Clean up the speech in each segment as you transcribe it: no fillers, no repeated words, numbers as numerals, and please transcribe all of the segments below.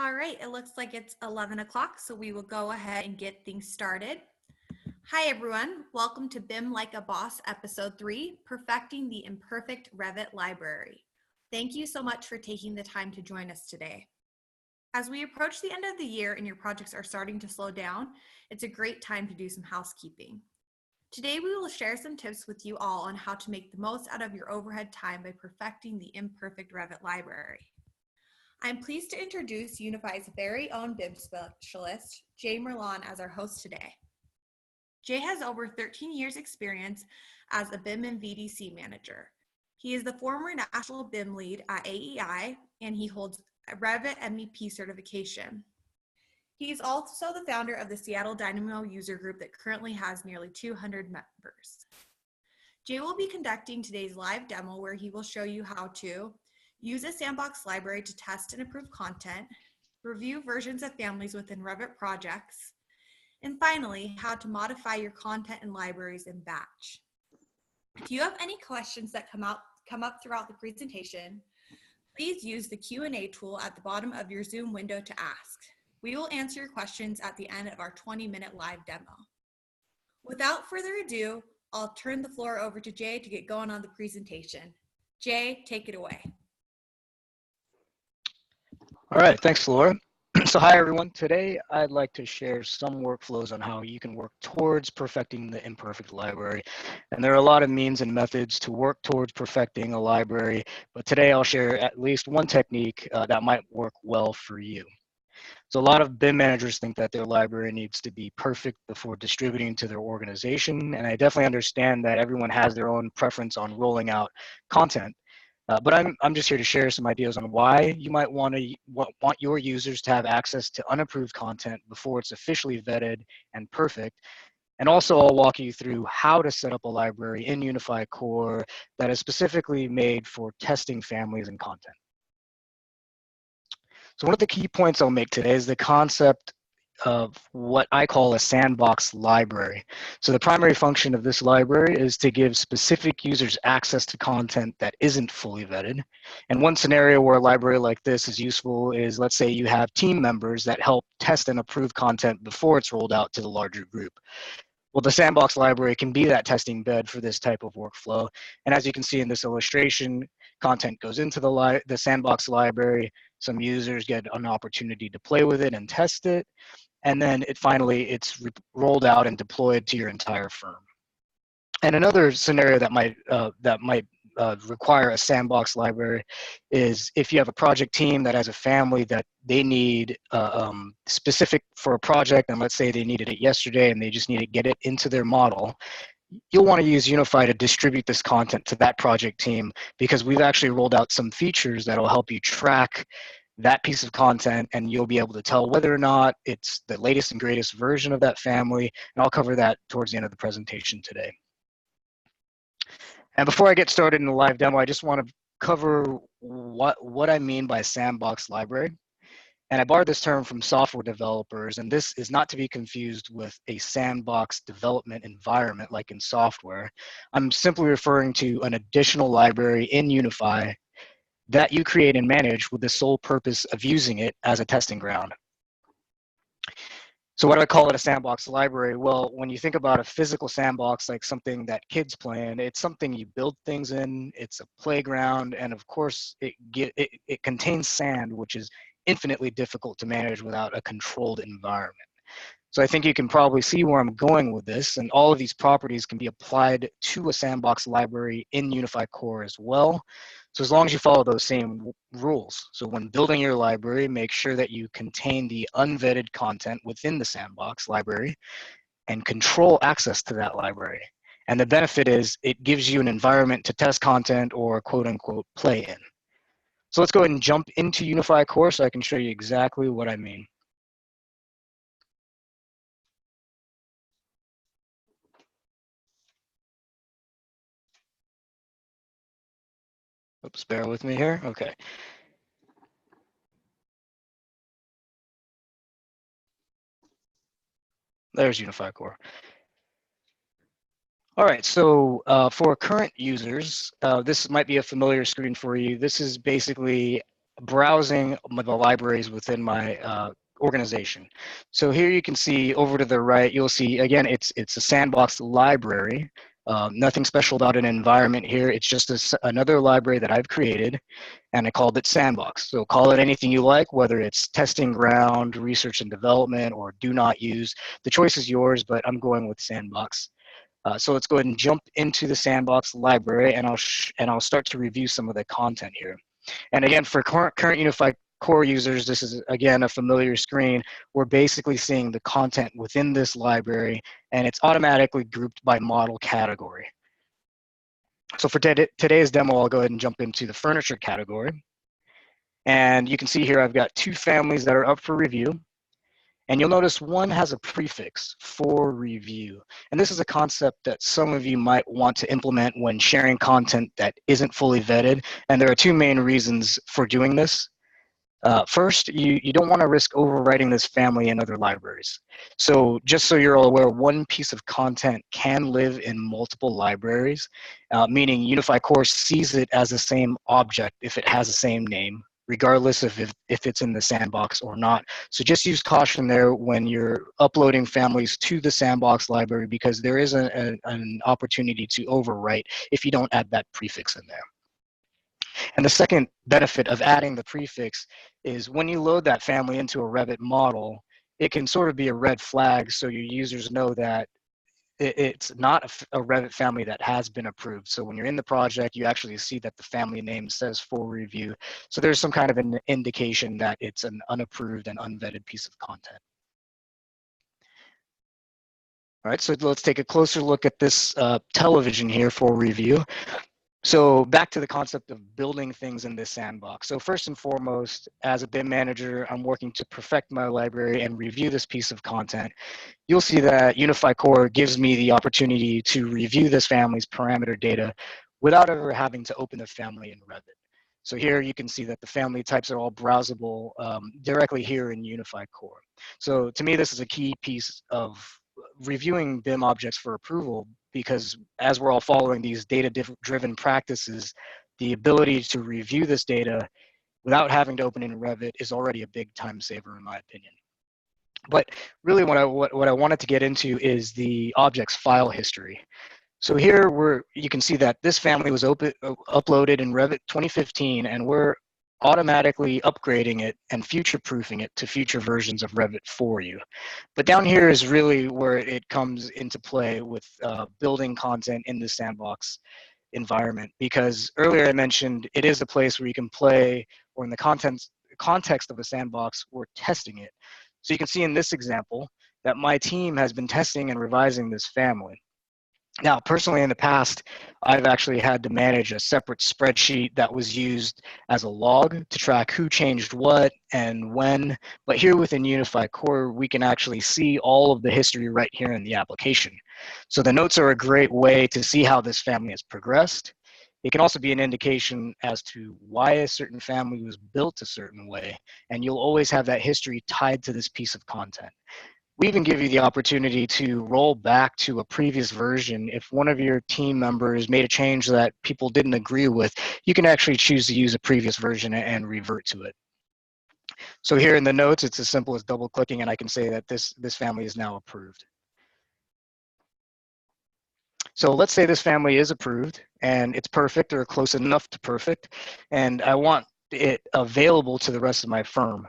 All right, it looks like it's 11 o'clock, so we will go ahead and get things started. Hi, everyone. Welcome to BIM Like a Boss, Episode 3, Perfecting the Imperfect Revit Library. Thank you so much for taking the time to join us today. As we approach the end of the year and your projects are starting to slow down, it's a great time to do some housekeeping. Today, we will share some tips with you all on how to make the most out of your overhead time by perfecting the Imperfect Revit Library. I'm pleased to introduce Unifi's very own BIM specialist, Jay Merlon, as our host today. Jay has over 13 years experience as a BIM and VDC manager. He is the former national BIM lead at AEI, and he holds a Revit MEP certification. He is also the founder of the Seattle Dynamo user group that currently has nearly 200 members. Jay will be conducting today's live demo where he will show you how to use a Sandbox library to test and approve content, review versions of families within Revit projects, and finally, how to modify your content and libraries in batch. If you have any questions that come up throughout the presentation, please use the Q&A tool at the bottom of your Zoom window to ask. We will answer your questions at the end of our 20-minute live demo. Without further ado, I'll turn the floor over to Jay to get going on the presentation. Jay, take it away. All right, thanks, Laura. So hi, everyone. Today, I'd like to share some workflows on how you can work towards perfecting the imperfect library. And there are a lot of means and methods to work towards perfecting a library, but today I'll share at least one technique that might work well for you. So a lot of BIM managers think that their library needs to be perfect before distributing to their organization, and I definitely understand that everyone has their own preference on rolling out content. But I'm just here to share some ideas on why you might want your users to have access to unapproved content before it's officially vetted and perfect. And also I'll walk you through how to set up a library in Unifi Core that is specifically made for testing families and content. So one of the key points I'll make today is the concept of what I call a sandbox library. So the primary function of this library is to give specific users access to content that isn't fully vetted. And one scenario where a library like this is useful is, let's say you have team members that help test and approve content before it's rolled out to the larger group. Well, the Sandbox library can be that testing bed for this type of workflow. And as you can see in this illustration, content goes into the Sandbox library. Some users get an opportunity to play with it and test it. And then it's rolled out and deployed to your entire firm. And another scenario that might require a sandbox library is if you have a project team that has a family that they need specific for a project, and let's say they needed it yesterday and they just need to get it into their model. You'll want to use Unifi to distribute this content to that project team, because we've actually rolled out some features that will help you track that piece of content, and you'll be able to tell whether or not it's the latest and greatest version of that family. And I'll cover that towards the end of the presentation today. And before I get started in the live demo, I just want to cover what I mean by sandbox library. And I borrowed this term from software developers, and this is not to be confused with a sandbox development environment like in software. I'm simply referring to an additional library in Unifi that you create and manage with the sole purpose of using it as a testing ground. So why do I call it a sandbox library? Well, when you think about a physical sandbox, like something that kids play in, it's something you build things in, it's a playground, and of course it contains sand, which is infinitely difficult to manage without a controlled environment. So I think you can probably see where I'm going with this, and all of these properties can be applied to a sandbox library in Unifi Core as well. So as long as you follow those same rules. So when building your library, make sure that you contain the unvetted content within the sandbox library and control access to that library. And the benefit is it gives you an environment to test content or quote unquote play in. So let's go ahead and jump into Unifi Core so I can show you exactly what I mean. Oops, bear with me here. Okay. There's Unifi Core. All right, so for current users, this might be a familiar screen for you. This is basically browsing the libraries within my organization. So here you can see over to the right, you'll see, again, it's a Sandbox library. Nothing special about an environment here. It's just another library that I've created, and I called it Sandbox. So call it anything you like, whether it's testing ground, research and development, or do not use. The choice is yours, but I'm going with Sandbox. So let's go ahead and jump into the Sandbox library, and I'll start to review some of the content here. And again, for current Unifi core users, this is again a familiar screen. We're basically seeing the content within this library, and it's automatically grouped by model category. So for today's demo, I'll go ahead and jump into the furniture category. And you can see here I've got 2 families that are up for review. And you'll notice one has a prefix for review. And this is a concept that some of you might want to implement when sharing content that isn't fully vetted. And there are 2 main reasons for doing this. First, you don't want to risk overwriting this family in other libraries. So just so you're all aware, one piece of content can live in multiple libraries, meaning Unifi Core sees it as the same object if it has the same name, regardless of if it's in the sandbox or not. So just use caution there when you're uploading families to the Sandbox library, because there is an opportunity to overwrite if you don't add that prefix in there. And the second benefit of adding the prefix is when you load that family into a Revit model, it can sort of be a red flag so your users know that it's not a Revit family that has been approved. So when you're in the project, you actually see that the family name says for review. So there's some kind of an indication that it's an unapproved and unvetted piece of content. All right, so let's take a closer look at this television here for review. So back to the concept of building things in this sandbox. So first and foremost, as a BIM manager, I'm working to perfect my library and review this piece of content. You'll see that Unifi Core gives me the opportunity to review this family's parameter data without ever having to open the family in Revit. So here you can see that the family types are all browsable directly here in Unifi Core. So to me, this is a key piece of reviewing BIM objects for approval, because as we're all following these data-driven practices, the ability to review this data without having to open in Revit is already a big time saver in my opinion. But really what I wanted to get into is the object's file history. So here you can see that this family was uploaded in Revit 2015, and we're automatically upgrading it and future-proofing it to future versions of Revit for you. But down here is really where it comes into play with building content in the sandbox environment, because earlier I mentioned it is a place where you can play, or in the context of a sandbox, we're testing it. So you can see in this example that my team has been testing and revising this family. Now, personally, in the past, I've actually had to manage a separate spreadsheet that was used as a log to track who changed what and when. But here within Unifi Core, we can actually see all of the history right here in the application. So the notes are a great way to see how this family has progressed. It can also be an indication as to why a certain family was built a certain way, and you'll always have that history tied to this piece of content. We even give you the opportunity to roll back to a previous version. If one of your team members made a change that people didn't agree with, you can actually choose to use a previous version and revert to it. So here in the notes, it's as simple as double clicking, and I can say that this family is now approved. So let's say this family is approved and it's perfect or close enough to perfect, and I want it available to the rest of my firm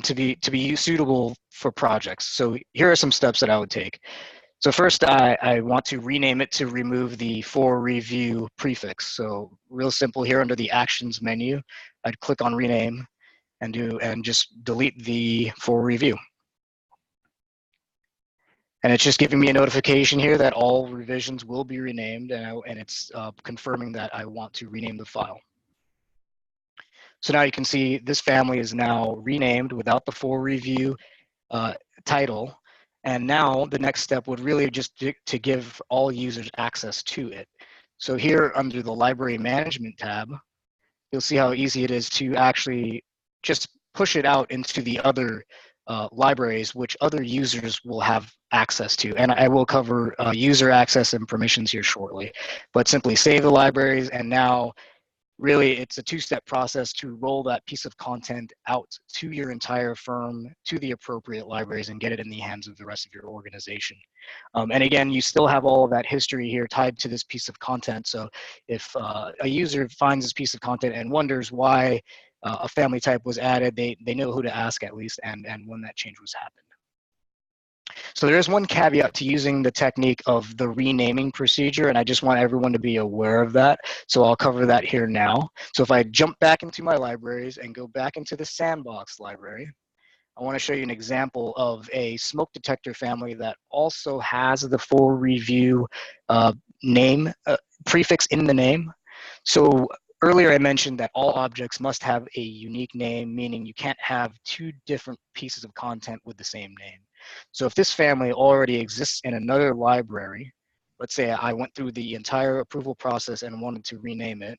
to be suitable for projects. So here are some steps that I would take. So first, I want to rename it to remove the for review prefix. So real simple here under the actions menu, I'd click on rename and just delete the for review. And it's just giving me a notification here that all revisions will be renamed, and it's confirming that I want to rename the file. So now you can see this family is now renamed without the for review title. And now the next step would really just to give all users access to it. So here under the library management tab, you'll see how easy it is to actually just push it out into the other libraries, which other users will have access to. And I will cover user access and permissions here shortly, but simply save the libraries, and now really it's a two-step process to roll that piece of content out to your entire firm, to the appropriate libraries, and get it in the hands of the rest of your organization. And again, you still have all of that history here tied to this piece of content. So if a user finds this piece of content and wonders why a family type was added, they know who to ask at least, and when that change was happened. So there is one caveat to using the technique of the renaming procedure, and I just want everyone to be aware of that. So I'll cover that here now. So if I jump back into my libraries and go back into the Sandbox library, I want to show you an example of a smoke detector family that also has the for review name prefix in the name. So earlier I mentioned that all objects must have a unique name, meaning you can't have two different pieces of content with the same name. So if this family already exists in another library, let's say I went through the entire approval process and wanted to rename it,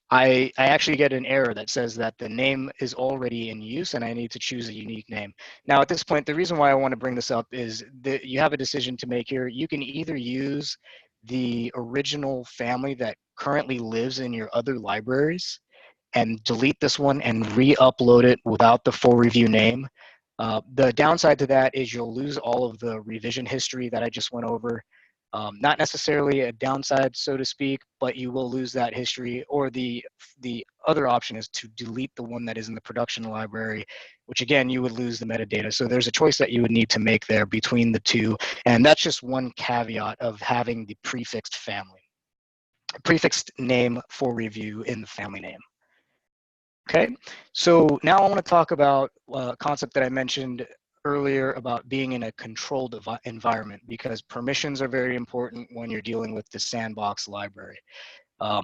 I actually get an error that says that the name is already in use and I need to choose a unique name. Now at this point, the reason why I want to bring this up is that you have a decision to make here. You can either use the original family that currently lives in your other libraries and delete this one and re-upload it without the for review name. The downside to that is you'll lose all of the revision history that I just went over. Not necessarily a downside, so to speak, but you will lose that history. Or the other option is to delete the one that is in the production library, which again, you would lose the metadata. So there's a choice that you would need to make there between the two. And that's just one caveat of having the prefixed family, prefixed name for review in the family name. Okay, so now I want to talk about a concept that I mentioned earlier about being in a controlled environment, because permissions are very important when you're dealing with the Sandbox library.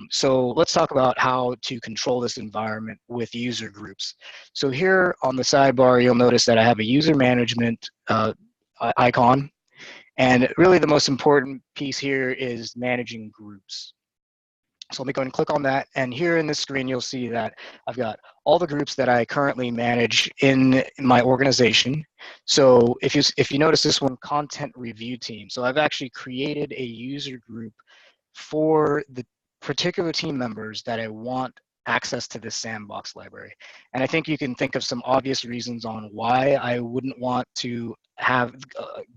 So let's talk about how to control this environment with user groups. So here on the sidebar, you'll notice that I have a user management icon. And really the most important piece here is managing groups. So let me go ahead and click on that. And here in this screen, you'll see that I've got all the groups that I currently manage in my organization. So if you notice this one, content review team. So I've actually created a user group for the particular team members that I want access to this Sandbox library. And I think you can think of some obvious reasons on why I wouldn't want to have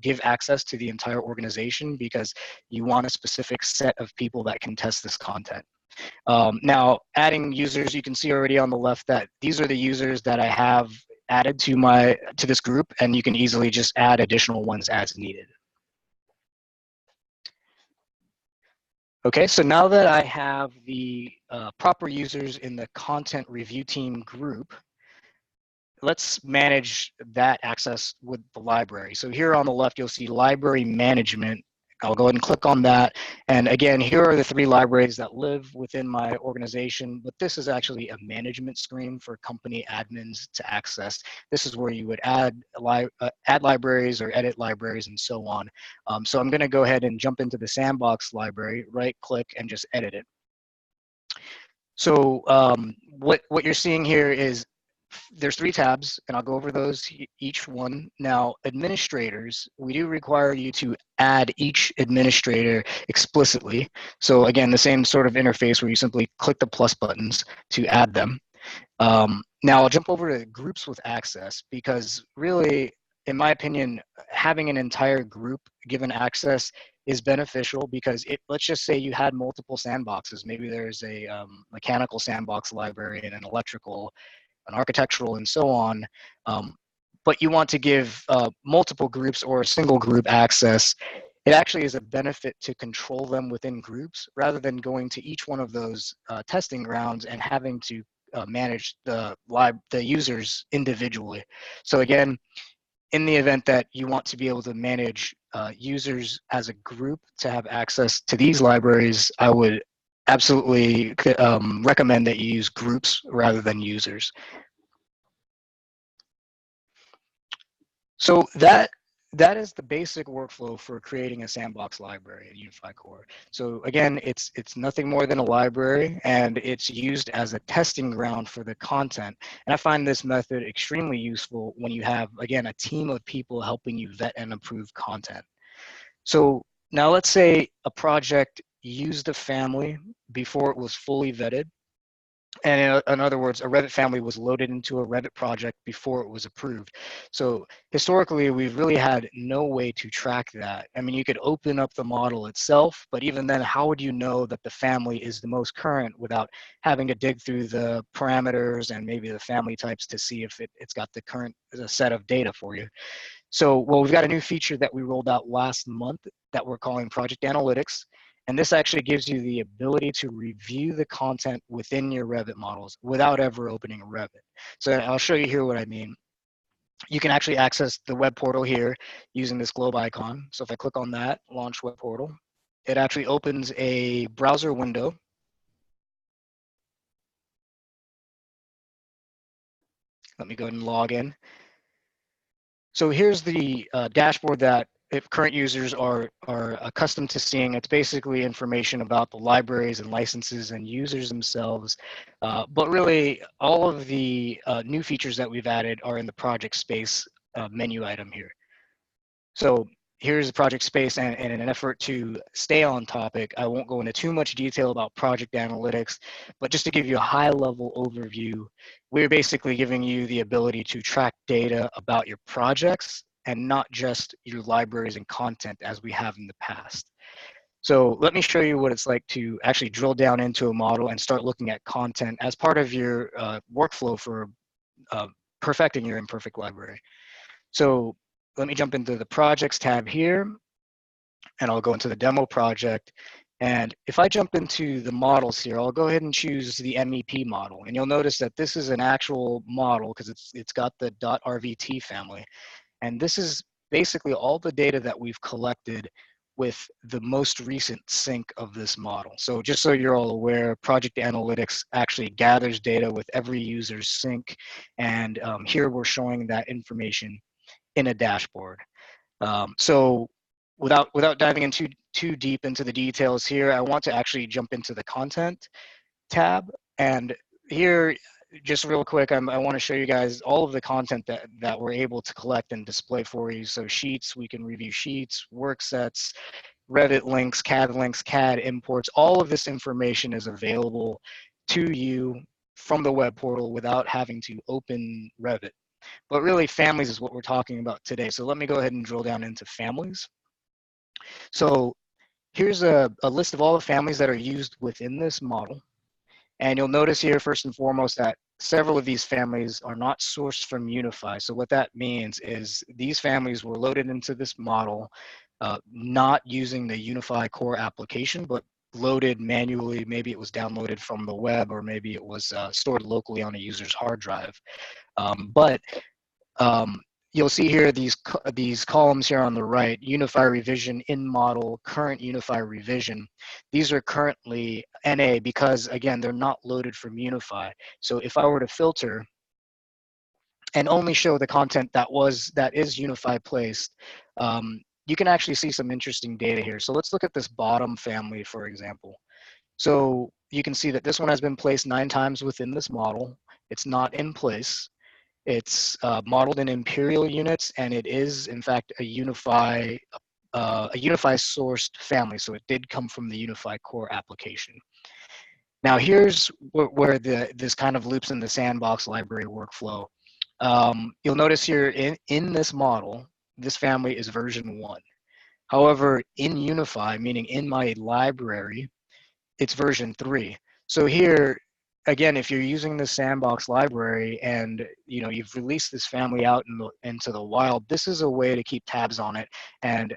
give access to the entire organization, because you want a specific set of people that can test this content. Now, adding users, you can see already on the left that these are the users that I have added to this group, and you can easily just add additional ones as needed. Okay, so now that I have the proper users in the content review team group, let's manage that access with the library. So here on the left, you'll see library management. I'll go ahead and click on that. And again, here are the three libraries that live within my organization, but this is actually a management screen for company admins to access. This is where you would add libraries or edit libraries and so on. So I'm gonna go ahead and jump into the Sandbox library, right click and just edit it. So what you're seeing here is there's three tabs, and I'll go over those each one. Now, administrators, we do require you to add each administrator explicitly. So again, the same sort of interface where you simply click the plus buttons to add them. Now I'll jump over to groups with access, because really, in my opinion, having an entire group given access is beneficial, because let's just say you had multiple sandboxes. Maybe there's a mechanical sandbox library and an electrical, an architectural, and so on. But you want to give multiple groups or a single group access. It actually is a benefit to control them within groups rather than going to each one of those testing grounds and having to manage the users individually. So again, in the event that you want to be able to manage users as a group to have access to these libraries, I would absolutely recommend that you use groups rather than users. So that is the basic workflow for creating a sandbox library in Unifi Core. So again, it's nothing more than a library, and it's used as a testing ground for the content. And I find this method extremely useful when you have, again, a team of people helping you vet and approve content. So now let's say a project used a family before it was fully vetted. And in other words, a Revit family was loaded into a Revit project before it was approved. So historically, we've really had no way to track that. I mean, you could open up the model itself, but even then, how would you know that the family is the most current without having to dig through the parameters and maybe the family types to see if it's got the current set of data for you? So, well, we've got a new feature that we rolled out last month that we're calling Project Analytics. And this actually gives you the ability to review the content within your Revit models without ever opening Revit. So I'll show you here what I mean. You can actually access the web portal here using this globe icon. So if I click on that, launch web portal, it actually opens a browser window. Let me go ahead and log in. So here's the dashboard that if current users are accustomed to seeing. It's basically information about the libraries and licenses and users themselves. But really, all of the new features that we've added are in the project space menu item here. So here's the project space, and in an effort to stay on topic, I won't go into too much detail about project analytics, but just to give you a high-level overview, we're basically giving you the ability to track data about your projects and not just your libraries and content as we have in the past. So let me show you what it's like to actually drill down into a model and start looking at content as part of your workflow for perfecting your Imperfect library. So let me jump into the projects tab here, and I'll go into the demo project. And if I jump into the models here, I'll go ahead and choose the MEP model. And you'll notice that this is an actual model because it's got the .rvt family. And this is basically all the data that we've collected with the most recent sync of this model. So just so you're all aware, Project Analytics actually gathers data with every user's sync. And here we're showing that information in a dashboard. So without diving into too deep into the details here, I want to actually jump into the content tab. And here, just real quick, I want to show you guys all of the content that we're able to collect and display for you. So sheets, we can review sheets, work sets, Revit links, CAD imports. All of this information is available to you from the web portal without having to open Revit. But really, families is what we're talking about today. So let me go ahead and drill down into families. So here's a list of all the families that are used within this model. And you'll notice here, first and foremost, that several of these families are not sourced from Unifi. So what that means is these families were loaded into this model, not using the Unifi core application, but loaded manually. Maybe it was downloaded from the web, or maybe it was stored locally on a user's hard drive. But you'll see here these columns here on the right, Unifi revision, in model, current Unifi revision. These are currently NA because, again, they're not loaded from Unifi. So if I were to filter and only show the content that is Unifi placed, you can actually see some interesting data here. So let's look at this bottom family, for example. So you can see that this one has been placed 9 times within this model. It's not in place. It's modeled in imperial units, and it is, in fact, a Unifi sourced family. So it did come from the Unifi core application. Now here's where this kind of loops in the Sandbox Library workflow. You'll notice here in this model, this family is version 1. However, in Unifi, meaning in my library, it's version 3. So here, again, if you're using the Sandbox library and you've released this family out into the wild, this is a way to keep tabs on it, and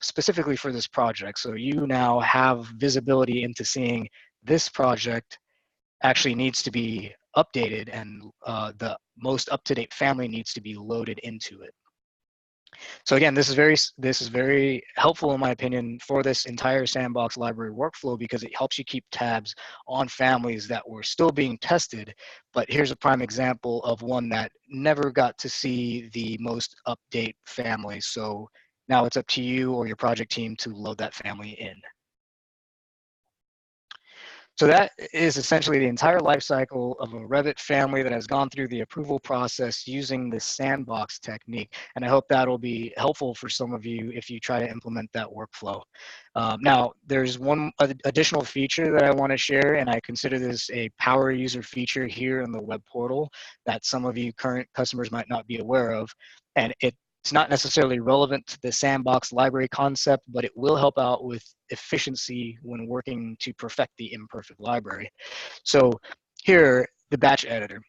specifically for this project. So you now have visibility into seeing this project actually needs to be updated, and the most up-to-date family needs to be loaded into it. So again, this is very helpful in my opinion for this entire Sandbox library workflow, because it helps you keep tabs on families that were still being tested. But here's a prime example of one that never got to see the most update family. So now it's up to you or your project team to load that family in. So that is essentially the entire life cycle of a Revit family that has gone through the approval process using the sandbox technique. And I hope that'll be helpful for some of you if you try to implement that workflow. Now, there's one additional feature that I want to share, and I consider this a power user feature here in the web portal that some of you current customers might not be aware of. And it's not necessarily relevant to the sandbox library concept, but it will help out with efficiency when working to perfect the imperfect library. So here, the batch editor.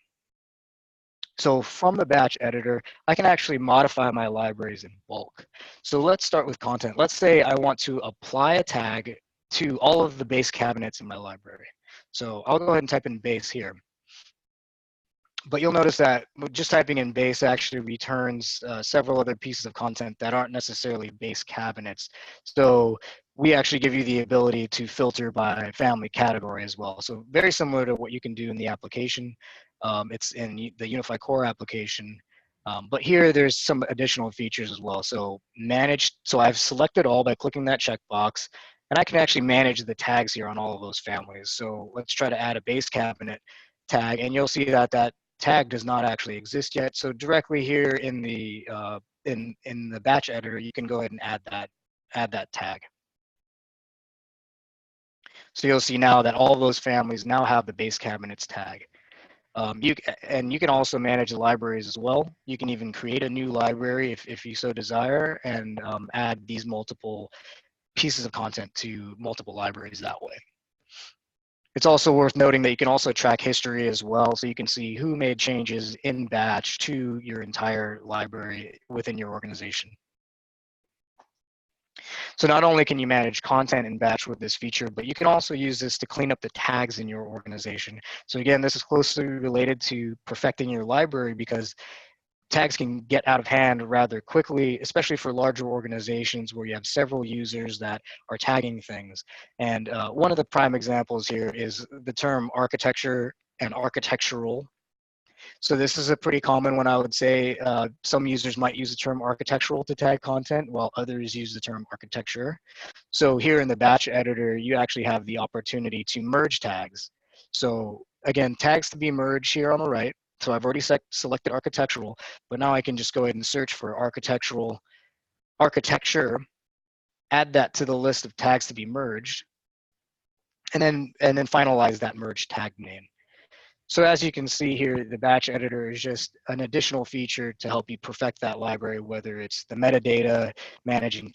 So from the batch editor, I can actually modify my libraries in bulk. So let's start with content. Let's say I want to apply a tag to all of the base cabinets in my library. So I'll go ahead and type in base here. But you'll notice that just typing in base actually returns several other pieces of content that aren't necessarily base cabinets. So we actually give you the ability to filter by family category as well. So very similar to what you can do in the application. It's in the Unifi core application. But here there's some additional features as well. So I've selected all by clicking that checkbox, and I can actually manage the tags here on all of those families. So let's try to add a base cabinet tag, and you'll see that that tag does not actually exist yet. So directly here in the batch editor, you can go ahead and add that tag. So you'll see now that all those families now have the base cabinets tag. You can also manage the libraries as well. You can even create a new library if you so desire, and add these multiple pieces of content to multiple libraries that way. It's also worth noting that you can also track history as well, so you can see who made changes in batch to your entire library within your organization. So not only can you manage content in batch with this feature, but you can also use this to clean up the tags in your organization. So again, this is closely related to perfecting your library because tags can get out of hand rather quickly, especially for larger organizations where you have several users that are tagging things. And one of the prime examples here is the term architecture and architectural. So this is a pretty common one, I would say. Some users might use the term architectural to tag content, while others use the term architecture. So here in the batch editor, you actually have the opportunity to merge tags. So again, tags to be merged here on the right. So I've already selected architectural, but now I can just go ahead and search for architecture, add that to the list of tags to be merged, and then finalize that merge tag name. So as you can see here, the batch editor is just an additional feature to help you perfect that library, whether it's the metadata, managing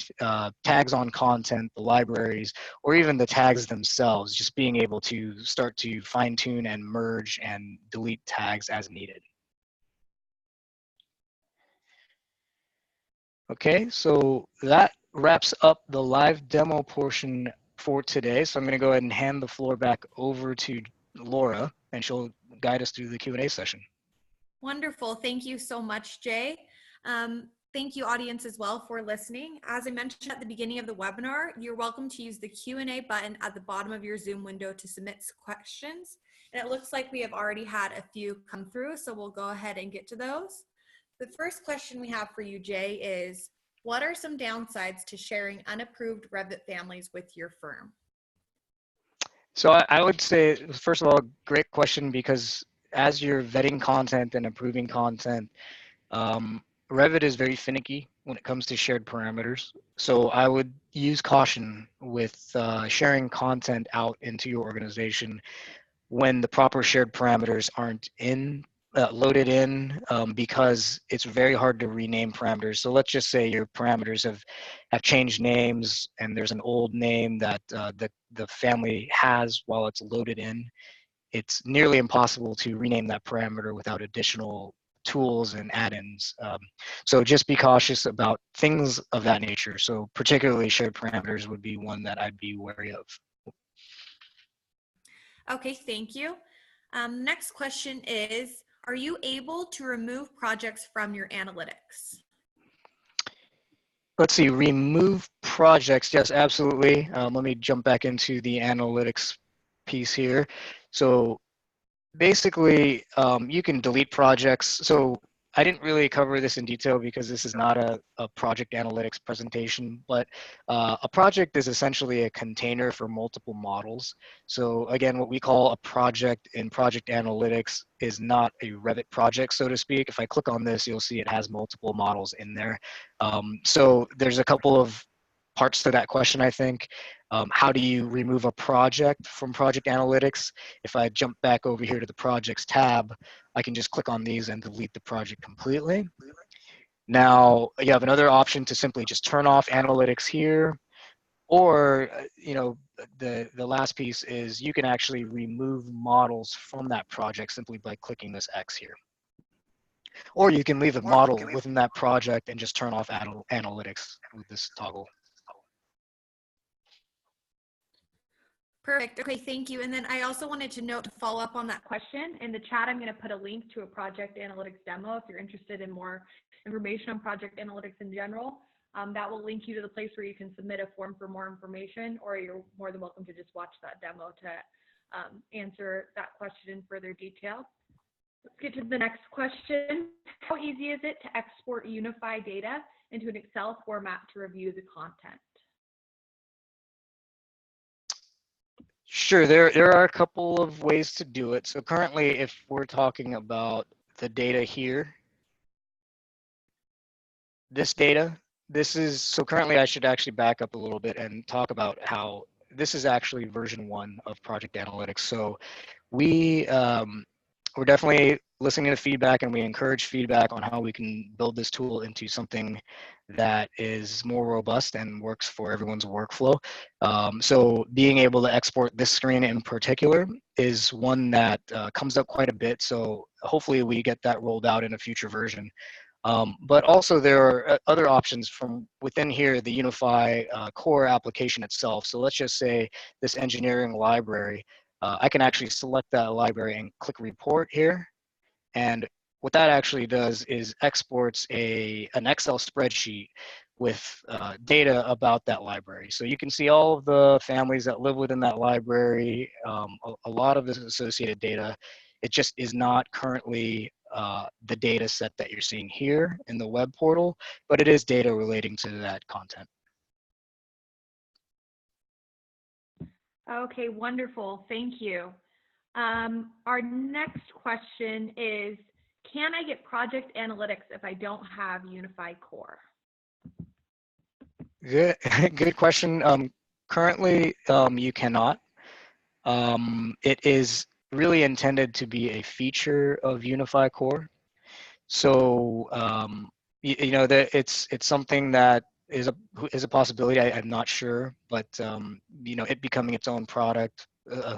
tags on content, the libraries, or even the tags themselves, just being able to start to fine tune and merge and delete tags as needed. Okay, so that wraps up the live demo portion for today. So I'm going to go ahead and hand the floor back over to Laura, and she'll guide us through the Q&A session. Wonderful. Thank you so much, Jay. Thank you, audience, as well for listening. As I mentioned at the beginning of the webinar, you're welcome to use the Q&A button at the bottom of your Zoom window to submit questions. And it looks like we have already had a few come through, so we'll go ahead and get to those. The first question we have for you, Jay, is what are some downsides to sharing unapproved Revit families with your firm? So I would say, first of all, great question, because as you're vetting content and approving content, Revit is very finicky when it comes to shared parameters. So I would use caution with sharing content out into your organization when the proper shared parameters aren't loaded in, because it's very hard to rename parameters. So let's just say your parameters have changed names, and there's an old name that the family has while it's loaded in. It's nearly impossible to rename that parameter without additional tools and add-ins. So just be cautious about things of that nature. So particularly shared parameters would be one that I'd be wary of. Okay, thank you. Next question is, are you able to remove projects from your analytics? Let's see, remove projects. Yes, absolutely. Let me jump back into the analytics piece here. So basically, you can delete projects. So I didn't really cover this in detail because this is not a project analytics presentation, but a project is essentially a container for multiple models. So again, what we call a project in project analytics is not a Revit project, so to speak. If I click on this, you'll see it has multiple models in there. So there's a couple of parts to that question, I think. How do you remove a project from project analytics? If I jump back over here to the projects tab, I can just click on these and delete the project completely. Now you have another option to simply just turn off analytics here, or the last piece is you can actually remove models from that project simply by clicking this X here. Or you can leave a model within that project and just turn off analytics with this toggle. Perfect. Okay, thank you. And then I also wanted to note to follow up on that question. In the chat, I'm going to put a link to a project analytics demo if you're interested in more information on project analytics in general. That will link you to the place where you can submit a form for more information, or you're more than welcome to just watch that demo to answer that question in further detail. Let's get to the next question. How easy is it to export Unifi data into an Excel format to review the content? Sure, there are a couple of ways to do it. So currently, if we're talking about the data here, this data, so currently I should actually back up a little bit and talk about how this is actually version 1 of Project Analytics. So we're definitely listening to feedback, and we encourage feedback on how we can build this tool into something that is more robust and works for everyone's workflow. So being able to export this screen in particular is one that comes up quite a bit. So hopefully we get that rolled out in a future version. But also there are other options from within here, the Unifi core application itself. So let's just say this engineering library, I can actually select that library and click report here. And what that actually does is exports an Excel spreadsheet with data about that library. So you can see all of the families that live within that library, a lot of this associated data. It just is not currently the data set that you're seeing here in the web portal, but it is data relating to that content. Okay, wonderful. Thank you. Our next question is, can I get project analytics if I don't have Unifi Core? Good, good question. Currently, you cannot. It is really intended to be a feature of Unifi Core. So that it's something that is a possibility. I'm not sure, but it becoming its own product,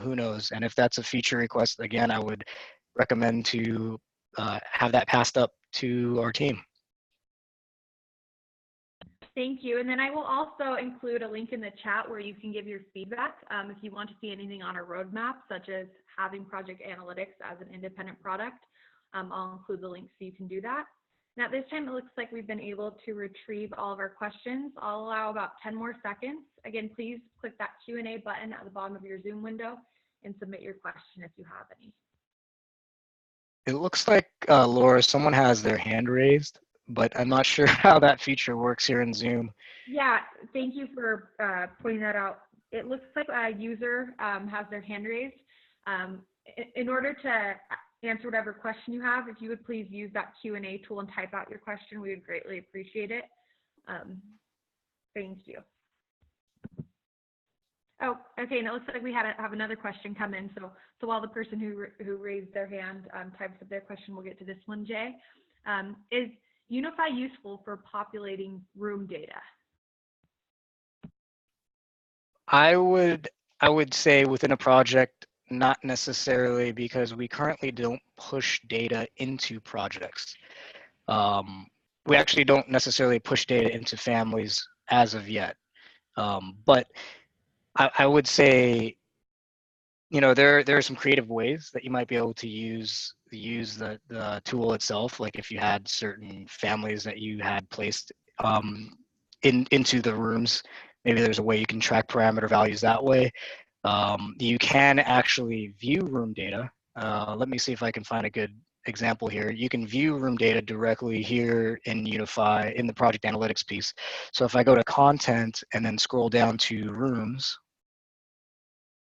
who knows? And if that's a feature request, again, I would recommend to have that passed up to our team. Thank you. And then I will also include a link in the chat where you can give your feedback if you want to see anything on our roadmap, such as having project analytics as an independent product. I'll include the link so you can do that. Now, at this time, it looks like we've been able to retrieve all of our questions. I'll allow about 10 more seconds. Again, please click that Q&A button at the bottom of your Zoom window and submit your question if you have any. It looks like, Laura, someone has their hand raised, but I'm not sure how that feature works here in Zoom. Yeah, thank you for pointing that out. It looks like a user has their hand raised. In order to answer whatever question you have, if you would please use that Q&A tool and type out your question, we would greatly appreciate it. Thank you. Oh, okay, and it looks like we have another question come in. So while the person who raised their hand types up their question, we'll get to this one, Jay. Is Unifi useful for populating room data? I would say within a project, not necessarily, because we currently don't push data into projects. We actually don't necessarily push data into families as of yet. But I would say, there are some creative ways that you might be able to use the tool itself. Like if you had certain families that you had placed into the rooms, maybe there's a way you can track parameter values that way. You can actually view room data. Let me see if I can find a good example here, you can view room data directly here in Unifi in the project analytics piece. So if I go to content and then scroll down to rooms,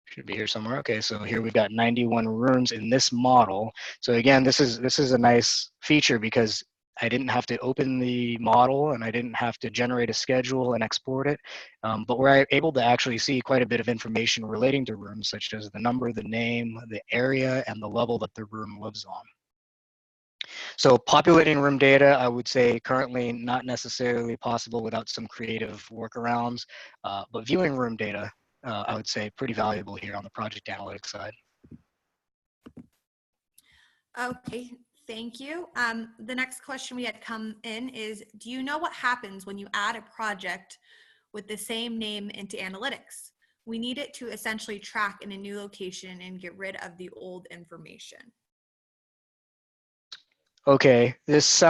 should be here somewhere. Okay, so here we've got 91 rooms in this model. So again, this is a nice feature because I didn't have to open the model and I didn't have to generate a schedule and export it, but we're able to actually see quite a bit of information relating to rooms, such as the number, the name, the area, and the level that the room lives on. So populating room data, I would say currently not necessarily possible without some creative workarounds, but viewing room data, I would say pretty valuable here on the project analytics side. Okay, thank you. The next question we had come in is, do you know what happens when you add a project with the same name into analytics? We need it to essentially track in a new location and get rid of the old information. Okay, this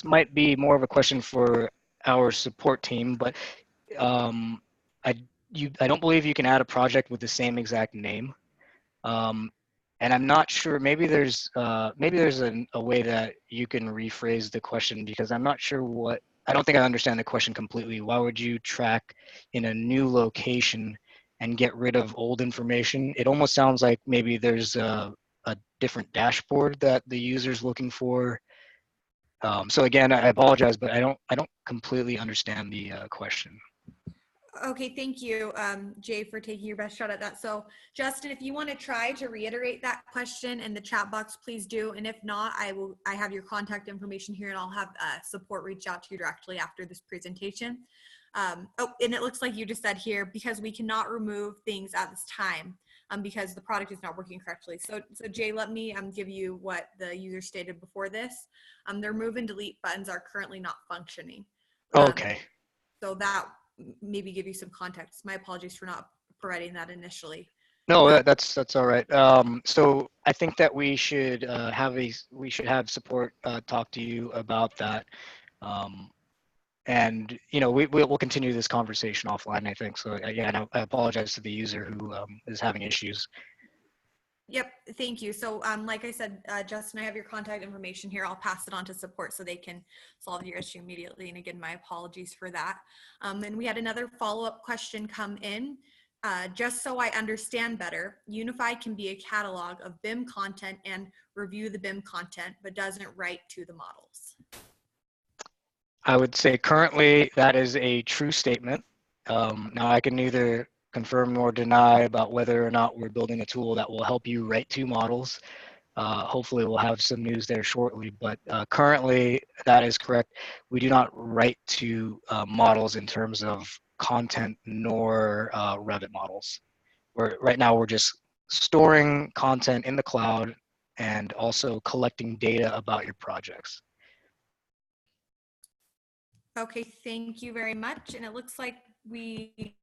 might be more of a question for our support team, but um, I don't believe you can add a project with the same exact name. And I'm not sure, maybe there's a way that you can rephrase the question, because I'm not sure I don't think I understand the question completely. Why would you track in a new location and get rid of old information? It almost sounds like maybe there's a different dashboard that the user's looking for. So again, I apologize, but I don't completely understand the question. Okay, thank you, Jay, for taking your best shot at that. So, Justin, if you want to try to reiterate that question in the chat box, please do. And if not, I have your contact information here, and I'll have support reach out to you directly after this presentation. Oh, and it looks like you just said here, because we cannot remove things at this time because the product is not working correctly. So Jay, let me give you what the user stated before this. Their move and delete buttons are currently not functioning. Okay. So that maybe give you some context. My apologies for not providing that initially. No, that's all right. So I think that we should have support talk to you about that, and we'll continue this conversation offline, I think. So yeah, and I apologize to the user who is having issues. Yep, thank you. So like I said, Justin, I have your contact information here. I'll pass it on to support so they can solve your issue immediately. And again, my apologies for that. And we had another follow-up question come in. Just so I understand better, Unifi can be a catalog of BIM content and review the BIM content, but doesn't write to the models. I would say currently that is a true statement. Now I can neither confirm nor deny about whether or not we're building a tool that will help you write to models. Hopefully we'll have some news there shortly, but currently that is correct. We do not write to models in terms of content nor Revit models. Right now we're just storing content in the cloud and also collecting data about your projects. Okay, thank you very much. And it looks like we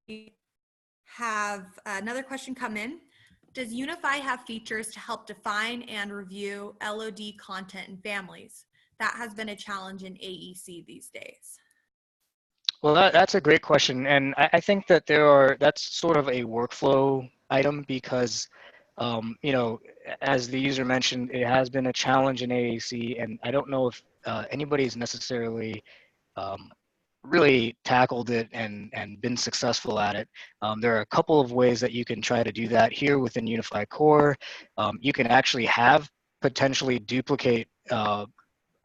have another question come in. Does Unifi have features to help define and review LOD content in families? That has been a challenge in AEC these days. Well, that's a great question. And I think that that's sort of a workflow item because, as the user mentioned, it has been a challenge in AAC, and I don't know if anybody's necessarily um, really tackled it and been successful at it. There are a couple of ways that you can try to do that here within Unifi Core. You can actually have potentially duplicate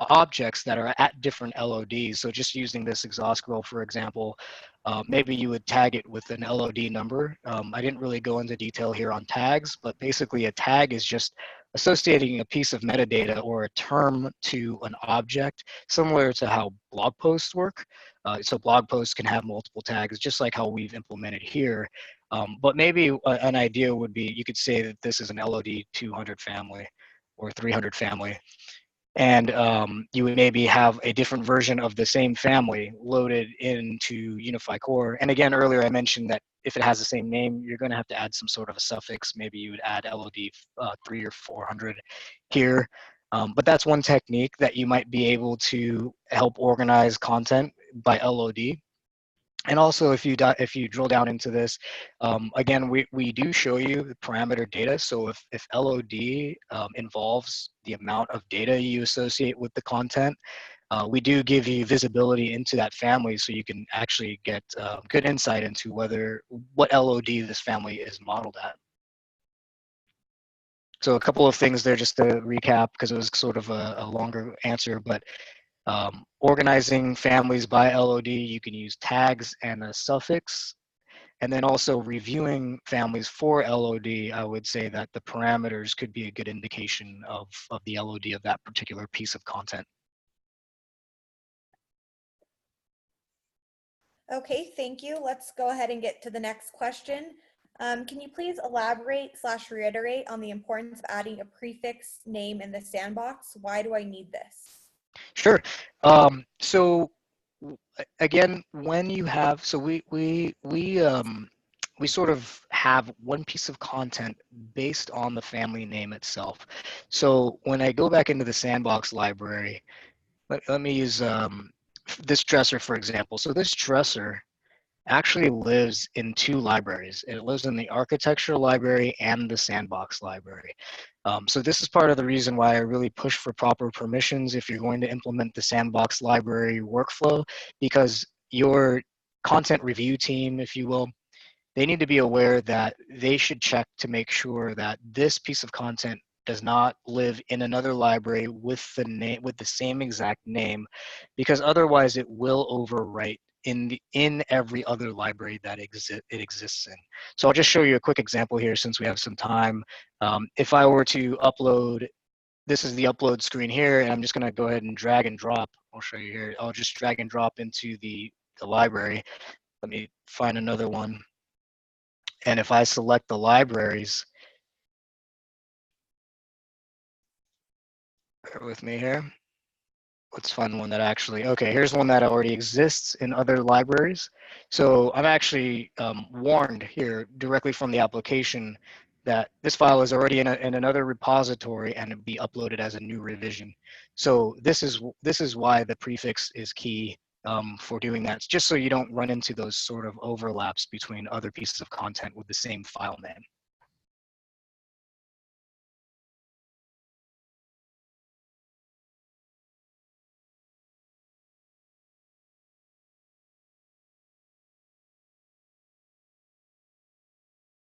objects that are at different LODs. So just using this exhaust grill, for example, maybe you would tag it with an LOD number. I didn't really go into detail here on tags, but basically a tag is just associating a piece of metadata or a term to an object, similar to how blog posts work. So blog posts can have multiple tags, just like how we've implemented here. But maybe an idea would be you could say that this is an LOD 200 family or 300 family. And you would maybe have a different version of the same family loaded into Unifi Core. And again, earlier I mentioned that if it has the same name, you're going to have to add some sort of a suffix. Maybe you would add LOD 3 or 400 here. But that's one technique that you might be able to help organize content by LOD. And also, if you drill down into this, again, we do show you the parameter data. So if LOD involves the amount of data you associate with the content, we do give you visibility into that family, so you can actually get good insight into what LOD this family is modeled at. So a couple of things there just to recap, because it was sort of a longer answer, but organizing families by LOD, you can use tags and a suffix. And then also reviewing families for LOD, I would say that the parameters could be a good indication of the LOD of that particular piece of content. Okay, thank you. Let's go ahead and get to the next question. Can you please elaborate/reiterate on the importance of adding a prefix name in the sandbox? Why do I need this? Sure. So again, when you have, so we sort of have one piece of content based on the family name itself. So when I go back into the Sandbox library, let me use this dresser, for example. So this dresser actually lives in two libraries. It lives in the architecture library and the Sandbox library. So this is part of the reason why I really push for proper permissions if you're going to implement the Sandbox library workflow, because your content review team, if you will, they need to be aware that they should check to make sure that this piece of content does not live in another library with the same exact name, because otherwise it will overwrite in every other library that it exists in. So I'll just show you a quick example here since we have some time. If I were to upload, this is the upload screen here, and I'm just going to go ahead and drag and drop. I'll show you here. I'll just drag and drop into the library. Let me find another one. And if I select the libraries, bear with me here. Let's find one that actually, okay, here's one that already exists in other libraries. So I'm actually warned here directly from the application that this file is already in another repository and it'll be uploaded as a new revision. So this is why the prefix is key for doing that, just so you don't run into those sort of overlaps between other pieces of content with the same file name.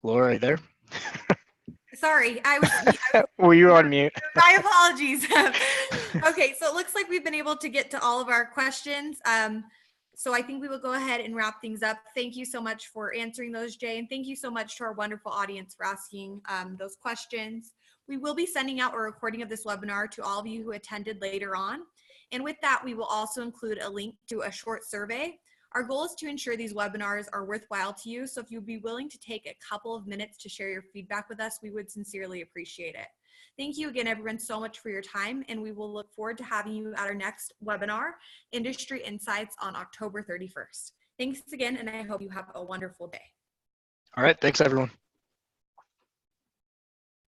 Laura, there? Sorry, I was Were you on mute? my apologies. Okay, so it looks like we've been able to get to all of our questions. So I think we will go ahead and wrap things up. Thank you so much for answering those, Jay, and thank you so much to our wonderful audience for asking those questions. We will be sending out a recording of this webinar to all of you who attended later on. And with that, we will also include a link to a short survey. Our goal is to ensure these webinars are worthwhile to you. So if you'd be willing to take a couple of minutes to share your feedback with us, we would sincerely appreciate it. Thank you again, everyone, so much for your time, and we will look forward to having you at our next webinar, Industry Insights, on October 31st. Thanks again, and I hope you have a wonderful day. All right, thanks everyone.